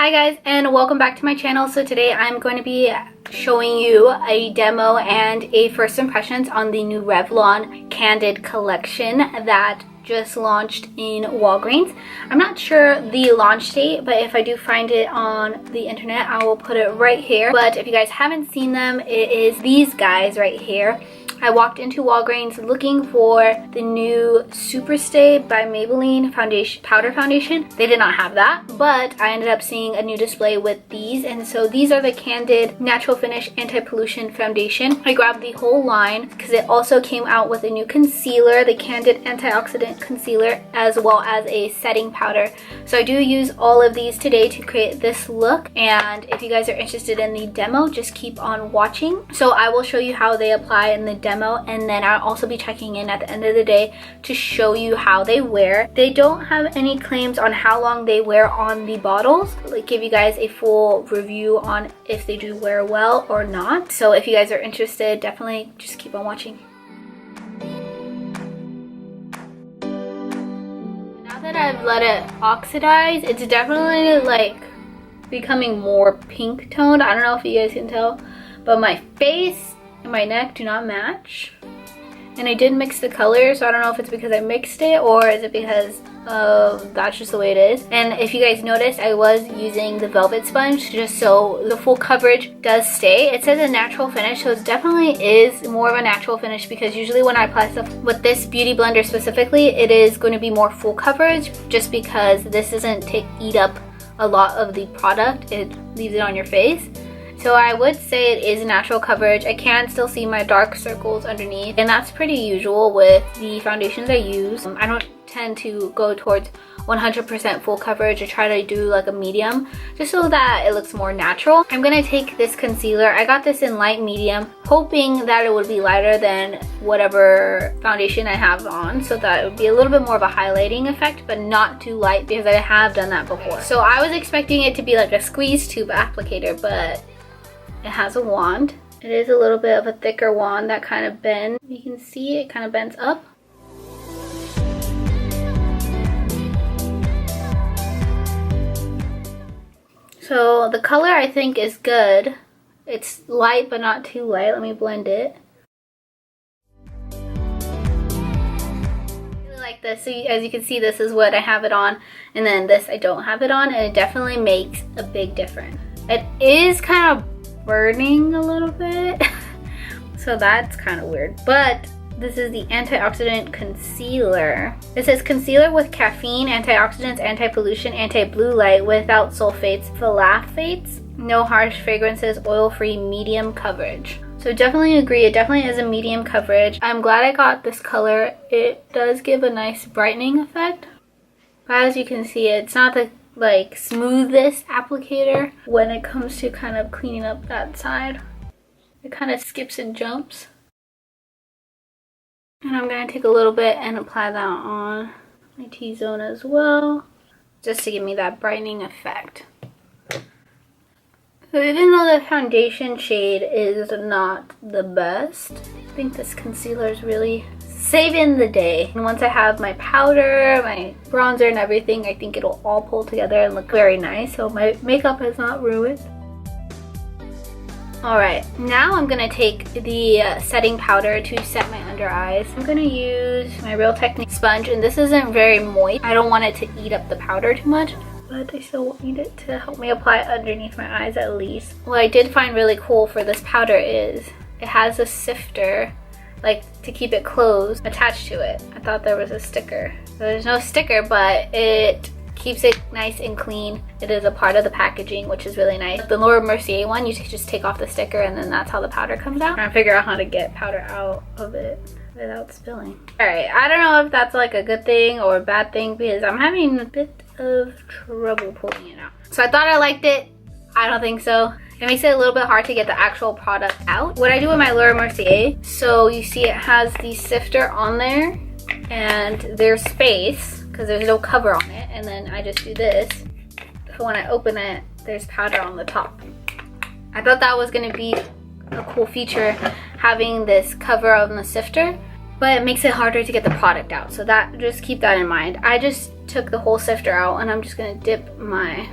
Hi guys, and welcome back to my channel. So today I'm going to be showing you a demo and a first impressions on the new Revlon Candid collection that just launched in Walgreens. I'm not sure the launch date, but if I do find it on the internet, I will put it right here. But if you guys haven't seen them, it is these guys right here. I walked into Walgreens looking for the new Superstay by Maybelline powder foundation. They did not have that, but I ended up seeing a new display with these, and so these are the Candid Natural Finish Anti-Pollution Foundation. I grabbed the whole line because it also came out with a new concealer, the Candid Antioxidant Concealer, as well as a setting powder. So I do use all of these today to create this look, and if you guys are interested in the demo, just keep on watching. So I will show you how they apply in the demo, and then I'll also be checking in at the end of the day to show you how they wear. They don't have any claims on how long they wear on the bottles, like give you guys a full review on if they do wear well or not. So if you guys are interested, definitely just keep on watching. Now that I've let it oxidize, it's definitely like becoming more pink toned. I don't know if you guys can tell, but my face and my neck do not match, and I did mix the color, so I don't know if it's because I mixed it or is it because that's just the way it is. And if you guys noticed, I was using the velvet sponge just so the full coverage does stay. It says a natural finish, so it definitely is more of a natural finish, because usually when I apply stuff with this beauty blender specifically, it is going to be more full coverage just because this doesn't eat up a lot of the product. It leaves it on your face. So I would say it is natural coverage. I can still see my dark circles underneath, and that's pretty usual with the foundations I use. I don't tend to go towards 100% full coverage. I try to do like a medium just so that it looks more natural. I'm gonna take this concealer. I got this in light medium, hoping that it would be lighter than whatever foundation I have on, so that it would be a little bit more of a highlighting effect, but not too light, because I have done that before. So I was expecting it to be like a squeeze tube applicator, but it has a wand. It is a little bit of a thicker wand that kind of bends. You can see it kind of bends up. So the color I think is good. It's light but not too light. Let me blend it. I really like this. So as you can see, this is what I have it on, and then this I don't have it on, and it definitely makes a big difference. It is kind of burning a little bit, so that's kind of weird. But this is the antioxidant concealer. It says concealer with caffeine, antioxidants, anti-pollution, anti-blue light, without sulfates, phthalates, no harsh fragrances, oil-free, medium coverage. So definitely agree, it definitely is a medium coverage. I'm glad I got this color. It does give a nice brightening effect, but as you can see, it's not the like smoothest applicator when it comes to kind of cleaning up that side. It kind of skips and jumps. And I'm going to take a little bit and apply that on my T-zone as well, just to give me that brightening effect. So even though the foundation shade is not the best, I think this concealer is really saving the day. And once I have my powder, my bronzer and everything, I think it'll all pull together and look very nice, so my makeup is not ruined. Alright, now I'm going to take the setting powder to set my under eyes. I'm going to use my Real Technique sponge, and this isn't very moist. I don't want it to eat up the powder too much, but I still need it to help me apply it underneath my eyes at least. What I did find really cool for this powder is it has a sifter, like to keep it closed, attached to it. I thought there was a sticker. So there's no sticker, but it keeps it nice and clean. It is a part of the packaging, which is really nice. The Laura Mercier one, you just take off the sticker, and then that's how the powder comes out. I'm trying to figure out how to get powder out of it without spilling. Alright, I don't know if that's like a good thing or a bad thing, because I'm having a bit of trouble pulling it out. So I thought I liked it. I don't think so. It makes it a little bit hard to get the actual product out. What I do with my Laura Mercier, so you see it has the sifter on there, and there's space because there's no cover on it, and then I just do this. So when I open it, there's powder on the top. I thought that was going to be a cool feature, having this cover on the sifter, but it makes it harder to get the product out. So that, just keep that in mind. I just took the whole sifter out, and I'm just going to dip my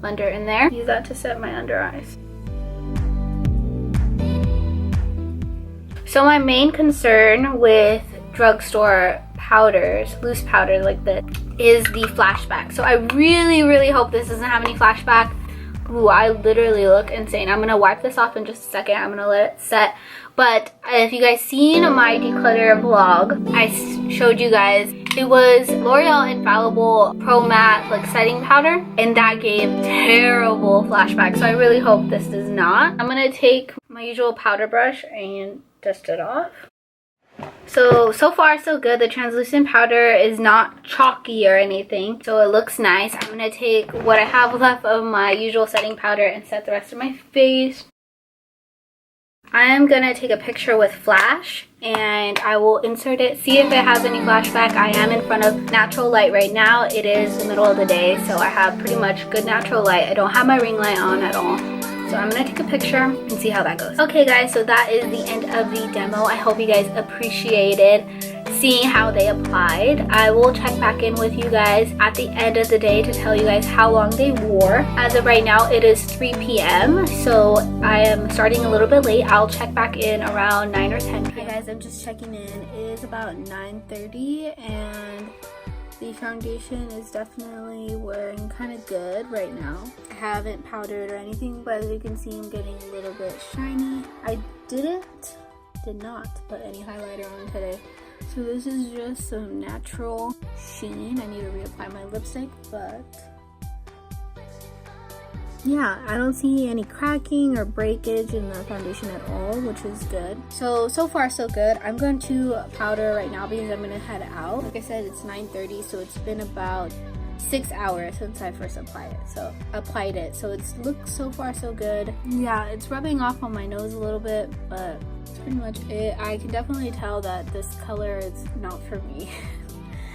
blender in there. Use that to set my under eyes. So my main concern with drugstore powders, loose powder like this, is the flashback. So I really hope this doesn't have any flashback. Ooh, I literally look insane. I'm gonna wipe this off in just a second. I'm gonna let it set. But if you guys seen my declutter vlog, I showed you guys, it was L'Oreal Infallible Pro Matte like setting powder, and that gave terrible flashback. So I really hope this does not. I'm gonna take my usual powder brush and dust it off. So far so good. The translucent powder is not chalky or anything, so it looks nice. I'm gonna take what I have left of my usual setting powder and set the rest of my face. I am gonna take a picture with flash and I will insert it, see if it has any flashback. I am in front of natural light right now. It is the middle of the day, so I have pretty much good natural light. I don't have my ring light on at all. So I'm gonna take a picture and see how that goes. Okay guys, so that is the end of the demo. I hope you guys appreciated seeing how they applied. I will check back in with you guys at the end of the day to tell you guys how long they wore. As of right now, it is 3 p.m. so I am starting a little bit late. I'll check back in around 9 or 10 p.m. Hi guys, I'm just checking in. It is about 9:30 and the foundation is definitely wearing kind of good right now. I haven't powdered or anything, but as you can see, I'm getting a little bit shiny. I did not put any highlighter on today. So this is just some natural sheen. I need to reapply my lipstick, but yeah, I don't see any cracking or breakage in the foundation at all, which is good. So far so good. I'm going to powder right now because I'm gonna head out. Like I said, it's 9:30, so it's been about 6 hours since I first applied it. So it's looks so far so good. Yeah, it's rubbing off on my nose a little bit, but that's pretty much it. I can definitely tell that this color is not for me.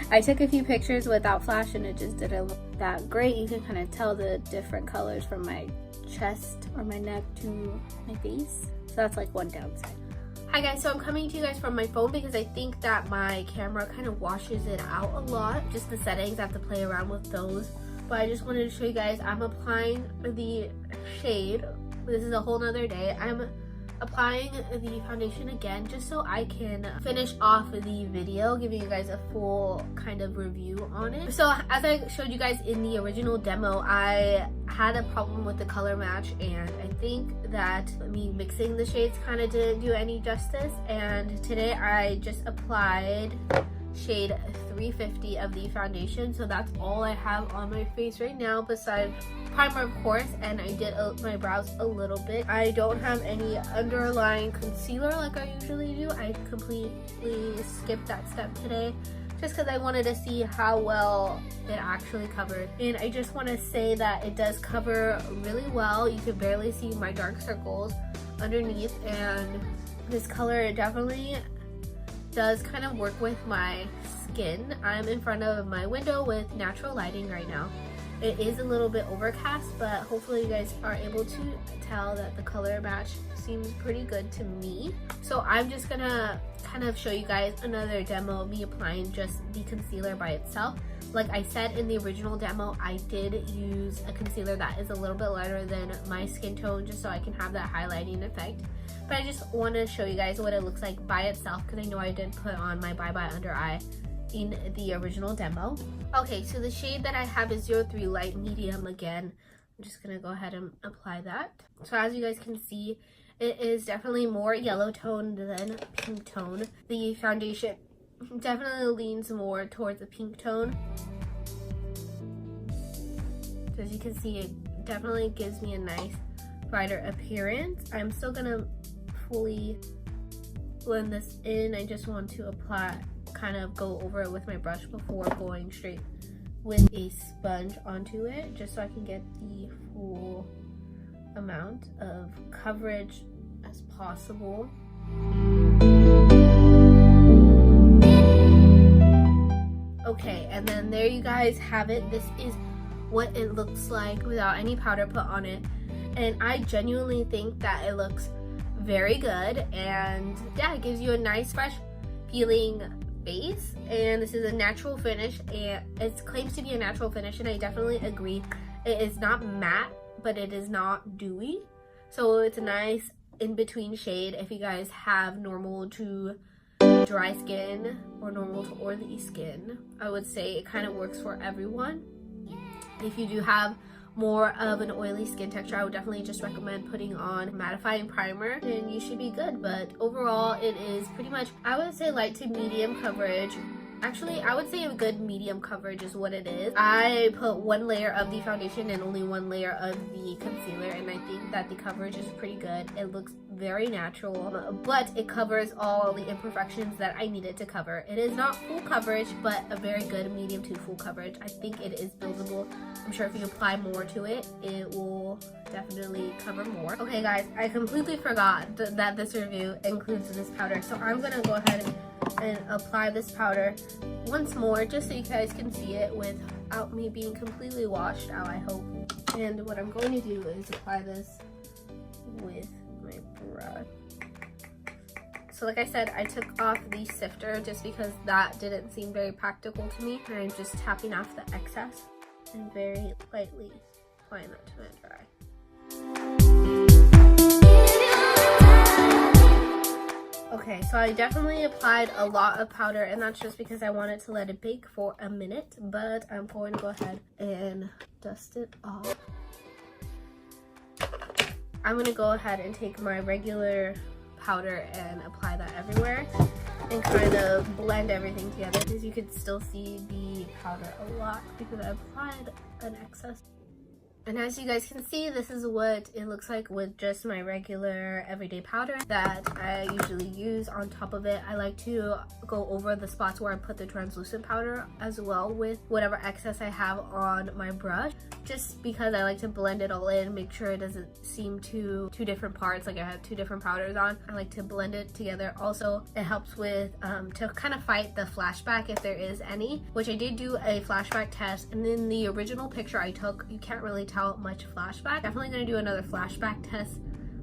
I took a few pictures without flash and it just didn't look that great. You can kind of tell the different colors from my chest or my neck to my face. So that's like one downside. Hi guys, so I'm coming to you guys from my phone because I think that my camera kind of washes it out a lot. Just the settings, I have to play around with those. But I just wanted to show you guys, I'm applying the shade. This is a whole nother day. I'm applying the foundation again just so I can finish off the video, giving you guys a full kind of review on it. So as I showed you guys in the original demo, I had a problem with the color match, and I think that me mixing the shades kind of didn't do any justice. And today I just applied shade 350 of the foundation, so that's all I have on my face right now besides primer, of course, and I did my brows a little bit. I don't have any underlying concealer like I usually do. I completely skipped that step today just because I wanted to see how well it actually covered. And I just want to say that it does cover really well. You can barely see my dark circles underneath, and this color definitely does kind of work with my skin. I'm in front of my window with natural lighting right now. It is a little bit overcast, but hopefully you guys are able to tell that the color match seems pretty good to me. So I'm just gonna kind of show you guys another demo of me applying just the concealer by itself. Like I said in the original demo, I did use a concealer that is a little bit lighter than my skin tone just so I can have that highlighting effect. But I just want to show you guys what it looks like by itself because I know I did put on my Bye Bye Under Eye in the original demo. Okay, so the shade that I have is 03 Light Medium again. I'm just gonna go ahead and apply that. So as you guys can see, it is definitely more yellow toned than pink tone. The foundation definitely leans more towards the pink tone. So as you can see, it definitely gives me a nice brighter appearance. I'm still gonna fully blend this in. I just want to apply, kind of go over it with my brush before going straight with a sponge onto it, just so I can get the full amount of coverage as possible. Okay, and then there you guys have it. This is what it looks like without any powder put on it, and I genuinely think that it looks very good, and yeah, it gives you a nice fresh feeling base. And this is a natural finish, and it claims to be a natural finish, and I definitely agree. It is not matte, but it is not dewy. So it's a nice in-between shade if you guys have normal to dry skin or normal to oily skin. I would say it kind of works for everyone. If you do have more of an oily skin texture, I would definitely just recommend putting on mattifying primer and you should be good. But overall, it is pretty much, I would say, light to medium coverage. Actually, I would say a good medium coverage is what it is. I put one layer of the foundation and only one layer of the concealer, and I think that the coverage is pretty good. It looks very natural, but it covers all the imperfections that I needed to cover. It is not full coverage, but a very good medium to full coverage. I think it is buildable. I'm sure if you apply more to it, it will definitely cover more. Okay guys, I completely forgot that this review includes this powder, so I'm gonna go ahead and apply this powder once more just so you guys can see it without me being completely washed out, I hope. And what I'm going to do is apply this with my brush. So like I said, I took off the sifter just because that didn't seem very practical to me. And I'm just tapping off the excess and very lightly applying that to my dry. Okay, so I definitely applied a lot of powder, and that's just because I wanted to let it bake for a minute, but I'm going to go ahead and dust it off. I'm going to go ahead and take my regular powder and apply that everywhere and kind of blend everything together. As you can still see the powder a lot because I applied an excess. And as you guys can see, this is what it looks like with just my regular everyday powder that I usually use. On top of it, I like to go over the spots where I put the translucent powder as well with whatever excess I have on my brush, just because I like to blend it all in, make sure it doesn't seem two different parts, like I have two different powders on. I like to blend it together. Also, it helps with to kind of fight the flashback if there is any, which I did do a flashback test, and in the original picture I took, you can't really tell much flashback. Definitely going to do another flashback test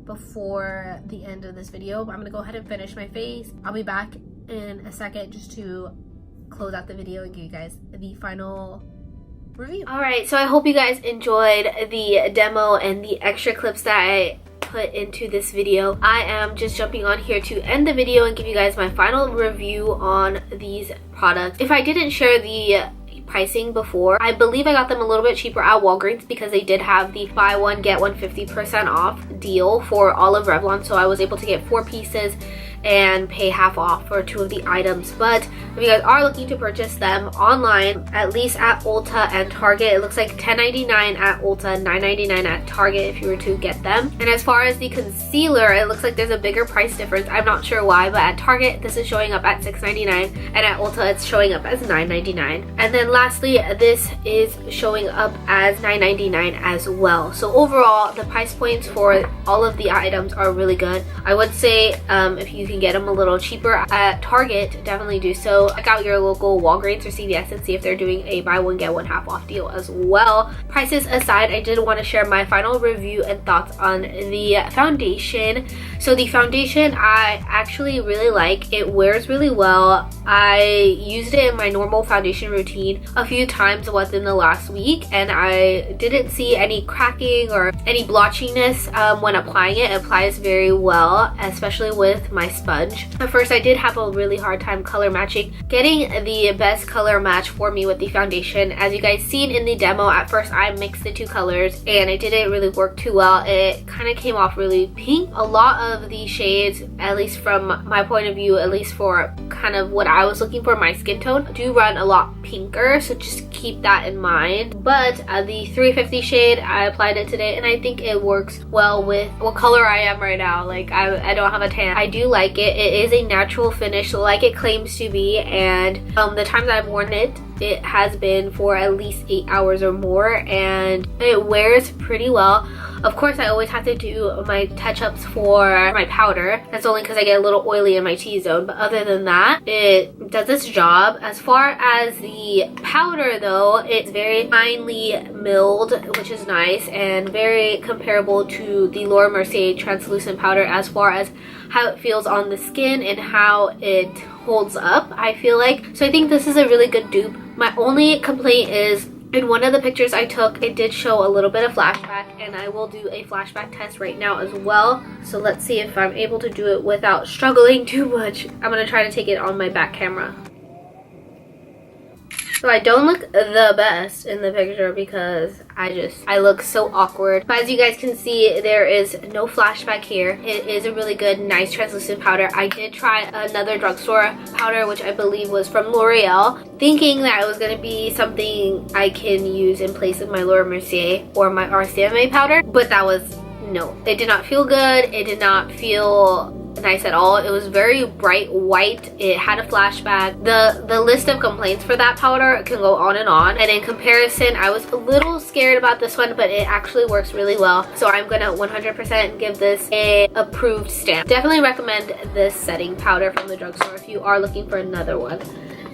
before the end of this video, but I'm going to go ahead and finish my face. I'll be back in a second just to close out the video and give you guys the final review. Alright, so I hope you guys enjoyed the demo and the extra clips that I put into this video. I am just jumping on here to end the video and give you guys my final review on these products. If I didn't share the pricing before, I believe I got them a little bit cheaper at Walgreens because they did have the buy one get one 50% off deal for all of Revlon, so I was able to get 4 pieces and pay half off for 2 of the items. But if you guys are looking to purchase them online, at least at Ulta and Target, it looks like $10.99 at Ulta, $9.99 at Target if you were to get them. And as far as the concealer, it looks like there's a bigger price difference. I'm not sure why, but at Target this is showing up at $6.99 and at Ulta it's showing up as $9.99. And then lastly, this is showing up as $9.99 as well. So overall, the price points for all of the items are really good. I would say if you can get them a little cheaper at Target, definitely do so. Check out your local Walgreens or CVS and see if they're doing a buy one get one half off deal as well. Prices aside, I did want to share my final review and thoughts on the foundation. So the foundation I actually really like. It wears really well. I used it in my normal foundation routine a few times within the last week, and I didn't see any cracking or any blotchiness when applying it. It applies very well, especially with my sponge. At first I did have a really hard time color matching, getting the best color match for me with the foundation. As you guys seen in the demo, at first I mixed the 2 colors and it didn't really work too well. It kind of came off really pink. A lot of the shades, at least from my point of view, at least for kind of what I was looking for my skin tone, do run a lot pinker, so just keep that in mind. But the 350 shade, I applied it today and I think it works well with what color I am right now. Like I don't have a tan. I do like it. It is a natural finish like it claims to be, and the times I've worn it, it has been for at least 8 hours or more, and it wears pretty well. Of course, I always have to do my touch-ups for my powder. That's only because I get a little oily in my T-zone, but other than that, it does its job. As far as the powder though, it's very finely milled, which is nice, and very comparable to the Laura Mercier translucent powder as far as how it feels on the skin and how it holds up, I feel like. So I think this is a really good dupe. My only complaint is In one of the pictures I took, it did show a little bit of flashback, and I will do a flashback test right now as well. So let's see if I'm able to do it without struggling too much. I'm gonna try to take it on my back camera. So I don't look the best in the picture because I look so awkward. But as you guys can see, there is no flashback here. It is a really good, nice translucent powder. I did try another drugstore powder, which I believe was from L'Oreal, thinking that it was going to be something I can use in place of my Laura Mercier or my RCMA powder. But that was no. It did not feel good. It did not feel nice at all. It was very bright white. It had a flashback. The list of complaints for that powder can go on, and in comparison, I was a little scared about this one, but it actually works really well. So I'm gonna 100% give this a approved stamp. Definitely recommend this setting powder from the drugstore if you are looking for another one.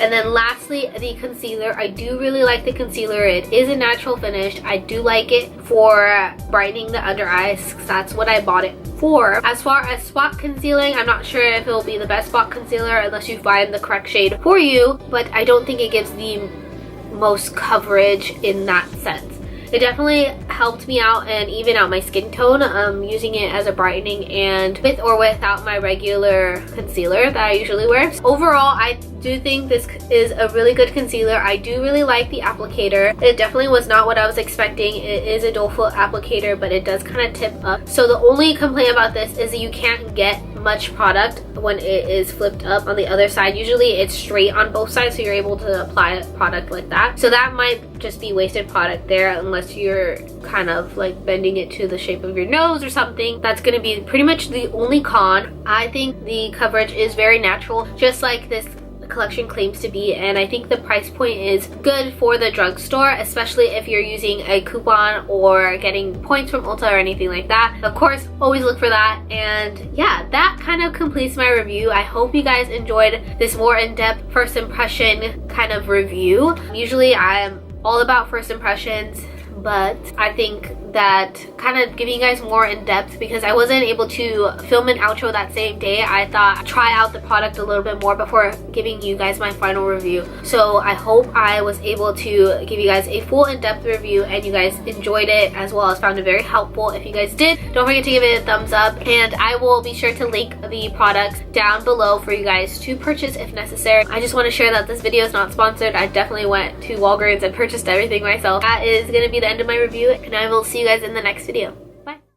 And then lastly, the concealer. I do really like the concealer. It is a natural finish. I do like it for brightening the under eyes. That's what I bought it for. As far as spot concealing, I'm not sure if it will be the best spot concealer unless you find the correct shade for you, but I don't think it gives the most coverage in that sense. It definitely helped me out and even out my skin tone, using it as a brightening and with or without my regular concealer that I usually wear. Overall, I do think this is a really good concealer. I do really like the applicator. It definitely was not what I was expecting. It is a dual foot applicator, but it does kind of tip up. So the only complaint about this is that you can't get much product when it is flipped up on the other side. Usually it's straight on both sides, so you're able to apply product like that. So that might just be wasted product there unless you're kind of like bending it to the shape of your nose or something. That's going to be pretty much the only con. I think the coverage is very natural, just like this collection claims to be, and I think the price point is good for the drugstore, especially if you're using a coupon or getting points from Ulta or anything like that. Of course, always look for that. And yeah, that kind of completes my review. I hope you guys enjoyed this more in-depth first impression kind of review. Usually I'm all about first impressions, but I think that kind of giving you guys more in depth, because I wasn't able to film an outro that same day. I thought I'd try out the product a little bit more before giving you guys my final review. So I hope I was able to give you guys a full in-depth review and you guys enjoyed it as well as found it very helpful. If you guys did, don't forget to give it a thumbs up, and I will be sure to link the products down below for you guys to purchase if necessary. I just want to share that this video is not sponsored. I definitely went to Walgreens and purchased everything myself. That is going to be the end of my review, and I will see you guys in the next video.